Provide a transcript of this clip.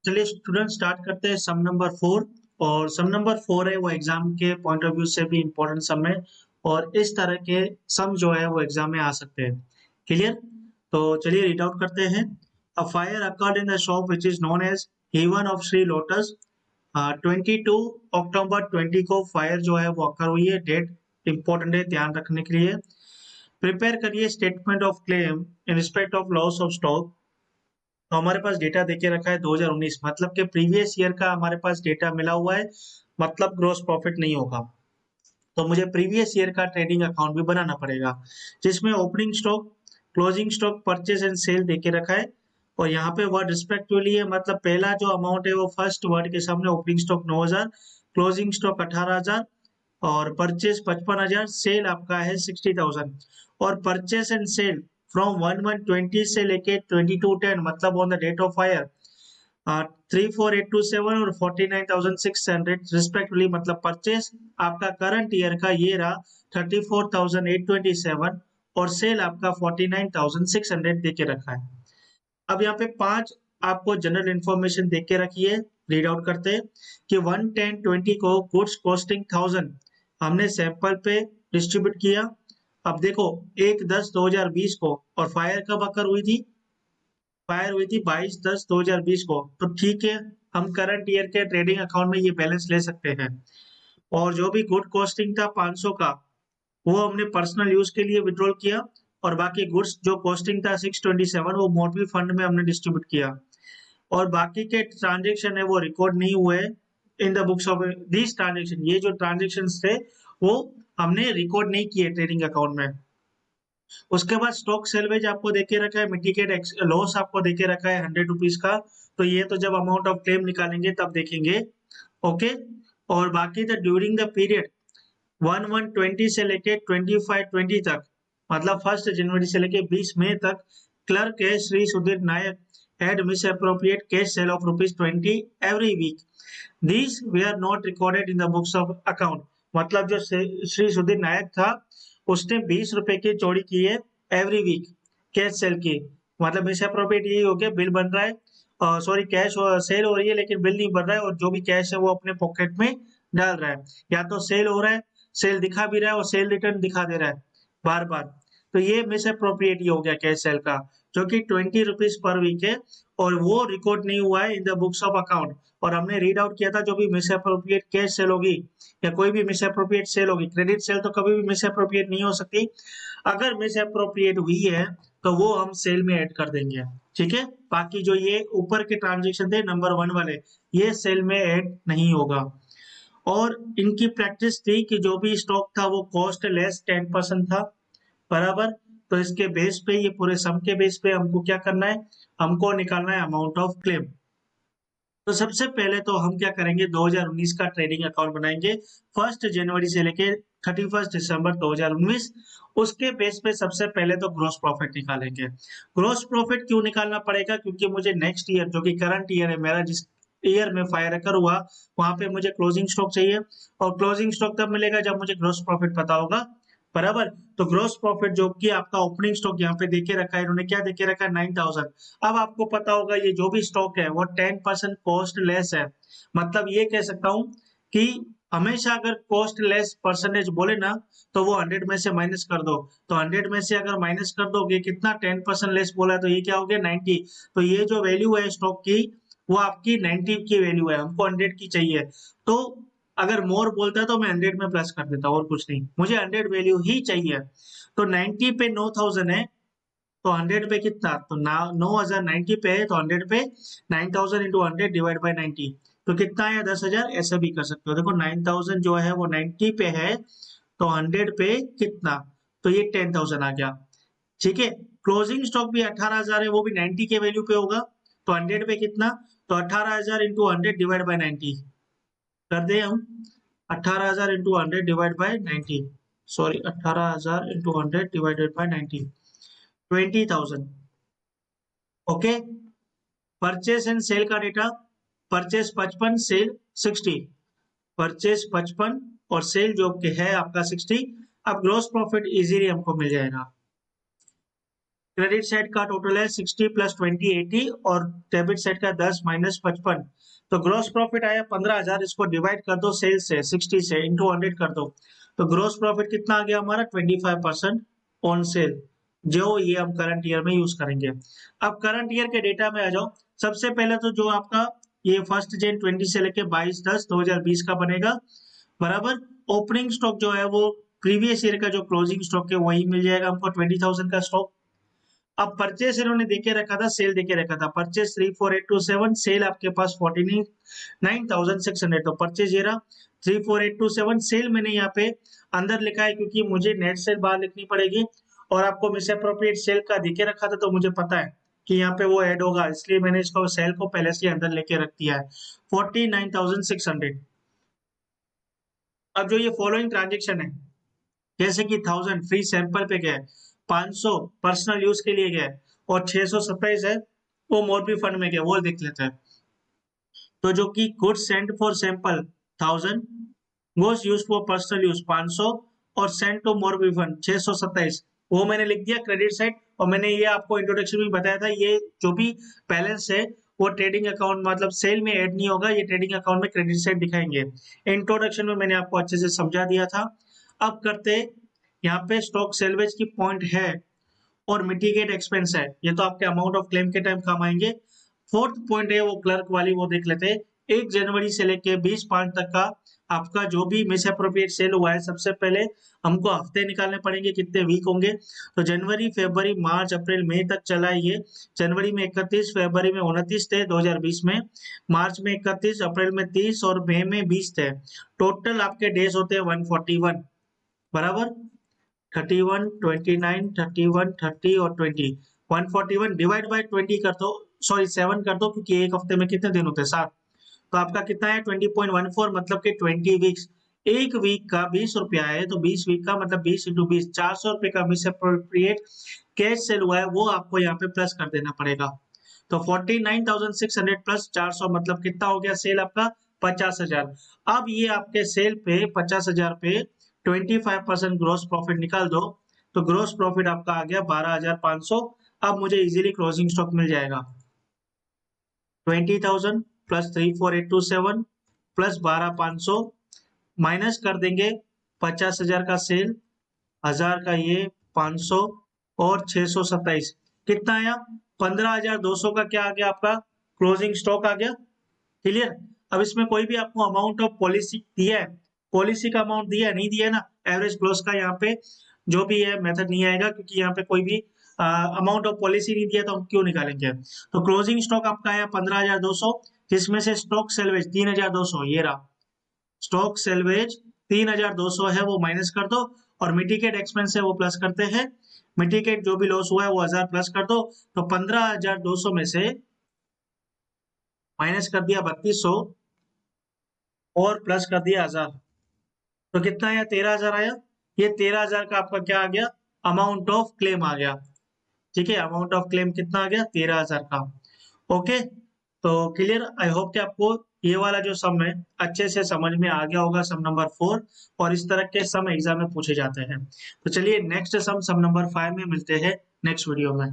चलिए student start करते हैं सम नंबर 4। और सम नंबर 4 है वो एग्जाम के पॉइंट ऑफ व्यू से भी इम्पोर्टेंट सम है और इस तरह के सम जो है वो एग्जाम में आ सकते हैं। क्लियर? तो चलिए रीड आउट करते हैं। A fire occurred in the shop which is known as heaven of Shri lotus. 22 अक्टूबर 20 को फायर जो है वो अकर हुई है। डेट इंपॉर्टेंट है, ध्यान रखने के लिए। प्रिपेयर करिए statement of claim in respect of loss of stock. तो हमारे पास डेटा देके रखा है 2019, मतलब कि प्रीवियस ईयर का हमारे पास डेटा मिला हुआ है, मतलब ग्रॉस प्रॉफिट नहीं होगा। तो मुझे प्रीवियस ईयर का ट्रेडिंग अकाउंट भी बनाना पड़ेगा, जिसमें opening stock, closing stock, purchase and sale देके रखा है। और यहाँ पे वर्ड रिस्पेक्टिवली है, मतलब पहला जो अमाउंट है वो फर्स्ट वर्ड के सामने ओपनिंग स्टॉक 9000, क्लोजिंग स्टॉक 18000 और परचेज 55,000, सेल आपका है 60,000। और परचेज एंड सेल फ्रॉम 1120 से लेके 2210, मतलब on the date of fire 34827 और 49,600 रिस्पेक्टिवली, मतलब परचेज आपका करंट ईयर का ये रहा 34,827 और सेल आपका 49,600 देके रखा है। अब यहाँ पे 5 आपको जनरल इंफॉर्मेशन देख के रखी है, रीड आउट करते हैं कि 11020 को गुड्स कॉस्टिंग 1000 हमने सैंपल पे डिस्ट्रीब्यूट किया। अब देखो 1/10/2020 को, और फायर कब अकर हुई थी? फायर हुई थी 22/10/2020 को। तो ठीक है, हम करंट ईयर के ट्रेडिंग अकाउंट में ये बैलेंस ले सकते हैं। और जो भी गुड कॉस्टिंग था 500 का, वो हमने पर्सनल यूज के लिए विड्रॉल किया। और बाकी गुड्स जो कॉस्टिंग था 627, वो मोटिव फंड में हमने डिस्ट्रीब्यूट किया। और बाकी के ट्रांजेक्शन है वो रिकॉर्ड नहीं हुए in the books of this transaction. ये जो ट्रांजेक्शन थे वो हमने रिकॉर्ड नहीं किए ट्रेडिंग अकाउंट में। उसके बाद स्टॉक सेल्वेज आपको देके रखा है, मिटिगेट लॉस आपको देके रखा है 100 रुपीज का। तो ये तो जब अमाउंट ऑफ क्लेम निकालेंगे तब देखेंगे। ओके। और बाकी द ड्यूरिंग द पीरियड 1120 से लेके 2520 तक, मतलब 1 जनवरी से लेके 20 मई तक, क्लर्क है श्री सुधीर नायक had misappropriate cash sale of ₹20 every week. These were not recorded in the books of account. मतलब जो श्री सुधीर नायक था, उसने 20 रुपए की चोरी की है एवरी वीक कैश सेल की। मतलब मिसअप्रोप्रिएट यही हो गया, बिल बन रहा है, सॉरी कैश सेल हो रही है लेकिन बिल नहीं बन रहा है, और जो भी कैश है वो अपने पॉकेट में डाल रहा है। या तो सेल हो रहा है, सेल दिखा भी रहा है और सेल रिटर्न दिखा दे रहा है बार बार। तो ये मिसअप्रोप्रिएट हो गया कैश सेल का, जो कि 20 रुपीज पर वीक है और वो रिकॉर्ड नहीं हुआ है in the books of account. और हमने रीड आउट किया था जो भी मिसअप्रोप्रिएट कैश सेल होगी या कोई भी मिसअप्रोप्रिएट सेल होगी, क्रेडिट सेल तो कभी भी मिसअप्रोप्रिएट नहीं हो सकती। अगर मिसअप्रोप्रिएट हुई है तो वो हम सेल में ऐड कर देंगे। ठीक है, बाकी जो ये ऊपर के ट्रांजेक्शन थे नंबर 1 वाले, ये सेल में ऐड नहीं होगा। और इनकी प्रैक्टिस थी कि जो भी स्टॉक था वो कॉस्ट लेस 10% था, बराबर। तो इसके बेस पे, ये पूरे सम के बेस पे हमको क्या करना है, हमको निकालना है अमाउंट ऑफ क्लेम। तो सबसे पहले तो हम क्या करेंगे, 2019 का ट्रेडिंग अकाउंट बनाएंगे 1 जनवरी से लेके 31 दिसंबर 2019। उसके बेस पे सबसे पहले तो ग्रॉस प्रॉफिट निकालेंगे। ग्रॉस प्रॉफिट क्यों निकालना पड़ेगा? क्योंकि मुझे नेक्स्ट ईयर, जो कि करंट ईयर है मेरा, जिस ईयर में फायर अकर हुआ, वहां पे मुझे क्लोजिंग स्टॉक चाहिए। और क्लोजिंग स्टॉक तब मिलेगा जब मुझे ग्रॉस प्रॉफिट पता होगा, बराबर। तो ग्रॉस प्रॉफिट जो कि आपका ओपनिंग स्टॉक यहाँ पे देके रखा है, इन्होंने क्या देके रखा है, 9000। अब आपको पता होगा ये जो भी स्टॉक है वो 10% कॉस्ट लेस है। मतलब ये कह सकता हूं कि हमेशा अगर कॉस्ट लेस परसेंटेज बोले ना, तो वो 100 में से माइनस कर दो। तो 100 में से अगर माइनस कर दोगे कितना, 10% लेस बोला है, तो ये क्या हो गया, 90। तो ये जो वैल्यू है स्टॉक की, वो आपकी 90 की वैल्यू है, हमको 100 की चाहिए। तो अगर मोर बोलता है तो मैं 100 में प्लस कर देता हूँ, और कुछ नहीं, मुझे 100 वैल्यू ही चाहिए। तो 90 पे 9000 है, तो 100 पे कितना, तो 9000 90 पे है, तो 100 पे 9000 इंटू 100 डिवाइड बाई 90, तो कितना है, 10,000। ऐसा भी कर सकते हो, देखो 9000 जो है वो 90 पे है, तो 100 पे कितना, तो ये 10,000 आ गया। ठीक है। क्लोजिंग स्टॉक भी 18,000 है, वो भी 90 के वैल्यू पे होगा, तो 100 पे कितना, तो 18,000 इंटू 100 डिवाइड बाई 90 कर दे हम। 18,000 into 100 divide by 90, sorry 18,000 into 100 divided by 90, 20,000। Okay. Purchase and sale का डेटा, परचेस 55, सेल 60। परचेस 55 और सेल जो कि है आपका 60। अब ग्रॉस प्रॉफिट इजीली हमको मिल जाएगा। क्रेडिट साइड का टोटल है 60 प्लस 20 80 और डेबिट साइड का 10 माइनस 55। तो ग्रॉस प्रॉफिट आया 15,000, इसको डिवाइड कर दो सेल्स से 60 से इंटू 100 कर दो, तो ग्रॉस प्रॉफिट कितना आ गया हमारा 25% ऑन सेल, जो ये हम करंट ईयर में यूज करेंगे। अब करंट ईयर के डेटा में आ जाओ। सबसे पहले तो जो आपका ये 1 Jan 20 से लेके 22/10/2020 का बनेगा, बराबर। ओपनिंग स्टॉक जो है वो प्रीवियस ईयर का जो क्लोजिंग स्टॉक है वही मिल जाएगा हमको 20,000 का स्टॉक। अब परचेस इन्होंने देके रखा था, सेल देके रखा था, परचेस 34827, सेल आपके पास 49,600, तो परचेस ये रहा 34827, सेल मैंने यहाँ पे अंदर लिखा है क्योंकि मुझे नेट सेल बाहर लिखनी पड़ेगी, और आपको मिस अप्रोप्रिएट सेल का देके रखा था तो मुझे पता है कि यहाँ पे वो ऐड होगा, इसलिए मैंने इसको सेल को पहले से अंदर लेके रख दिया है 49,600। अब जो ये फॉलोइंग ट्रांजेक्शन है, जैसे कि 1000 फ्री सैंपल पे गया, 500 पर्सनल यूज के लिए गया, और 627 है वो मोरबी फंड में गया, वो देख लेते हैं। तो जो कि good sent for sample 1000, goes use for personal use 500, और सेंट टू मोरबी फंड 627, वो मैंने लिख दिया क्रेडिट साइड। और मैंने ये आपको इंट्रोडक्शन में बताया था, ये जो भी बैलेंस है वो ट्रेडिंग अकाउंट मतलब सेल में ऐड नहीं होगा, ये ट्रेडिंग अकाउंट में क्रेडिट साइड दिखाएंगे। इंट्रोडक्शन में मैंने आपको अच्छे से समझा दिया था। अब करते यहाँ पे स्टॉक सेल्वेज की पॉइंट है और मिटिगेट एक्सपेंस है, ये तो आपके अमाउंट ऑफ क्लेम के टाइम काम आएंगे। फोर्थ पॉइंट है वो क्लर्क वाली, वो देख लेते हैं। 1 जनवरी से लेके 20/5 तक का आपका जो भी मिस अप्रोप्रिएट सेल हुआ है, सबसे पहले हमको हफ्ते निकालने पड़ेंगे, कितने वीक होंगे। तो जनवरी फरवरी मार्च अप्रैल मई तक चला है ये। जनवरी में 31, फरवरी में 29 थे 2020 में, मार्च में 31, अप्रैल में 30 और मई में 20 थे। टोटल आपके डेज होते हैं 141, बराबर। 31, 29, 31, 30 और 20, 141 डिवाइड बाय 20 कर दो, सॉरी 7 कर दो, क्योंकि एक हफ्ते में कितने दिन होते हैं 7। तो आपका कितना है 20.14, मतलब कि 20 वीक्स। एक वीक का 20 रुपया है, तो 20 वीक का मतलब 20 इंटू 20, 400 रुपए का मिस अप्रोप्रिएट कैश सेल हुआ है, वो आपको यहाँ पे प्लस कर देना पड़ेगा। तो 49,600 प्लस 400 मतलब कितना हो गया सेल आपका 50,000। अब ये आपके सेल पे 50,000 पे 25% ग्रोस प्रॉफिट निकाल दो, तो ग्रोस प्रॉफिट आपका आ गया 12,500। अब मुझे इजीली क्लोजिंग स्टॉक मिल जाएगा 20,000 प्लस 34827 प्लस 12,500, माइनस कर देंगे 50,000 का सेल, 1000 का ये 500 और 627, कितना आया 15,200 का क्या आ गया आपका क्लोजिंग स्टॉक आ गया। क्लियर। अब इसमें कोई भी आपको अमाउंट ऑफ पॉलिसी दिया है, पॉलिसी का अमाउंट दिया है नहीं दिया है ना, एवरेज क्लोज का यहाँ पे जो भी है मेथड नहीं आएगा, क्योंकि यहाँ पे कोई भी अमाउंट ऑफ पॉलिसी नहीं दिया तो हम क्यों निकालेंगे। तो क्लोजिंग स्टॉक आपका आया 15,200, जिसमें से स्टॉक सेल्वेज 3,200, ये रहा स्टॉक सेल्वेज 3,200 है वो माइनस कर दो, और मिटिगेट एक्सपेंस है वो प्लस करते हैं। मिटिगेट जो भी लॉस हुआ है वो 1000 प्लस कर दो, तो 15,200 में से माइनस कर दिया 3200 और प्लस कर दिया 1000, तो कितना आया 13,000 आया। ये 13,000 का आपका क्या आ गया अमाउंट ऑफ क्लेम आ गया। ठीक है, अमाउंट ऑफ क्लेम कितना आ गया 13,000 का। ओके, तो क्लियर। आई होप कि आपको ये वाला जो सम है अच्छे से समझ में आ गया होगा, सम नंबर 4, और इस तरह के सम एग्जाम में पूछे जाते हैं। तो चलिए नेक्स्ट सम नंबर 5 में मिलते हैं नेक्स्ट वीडियो में।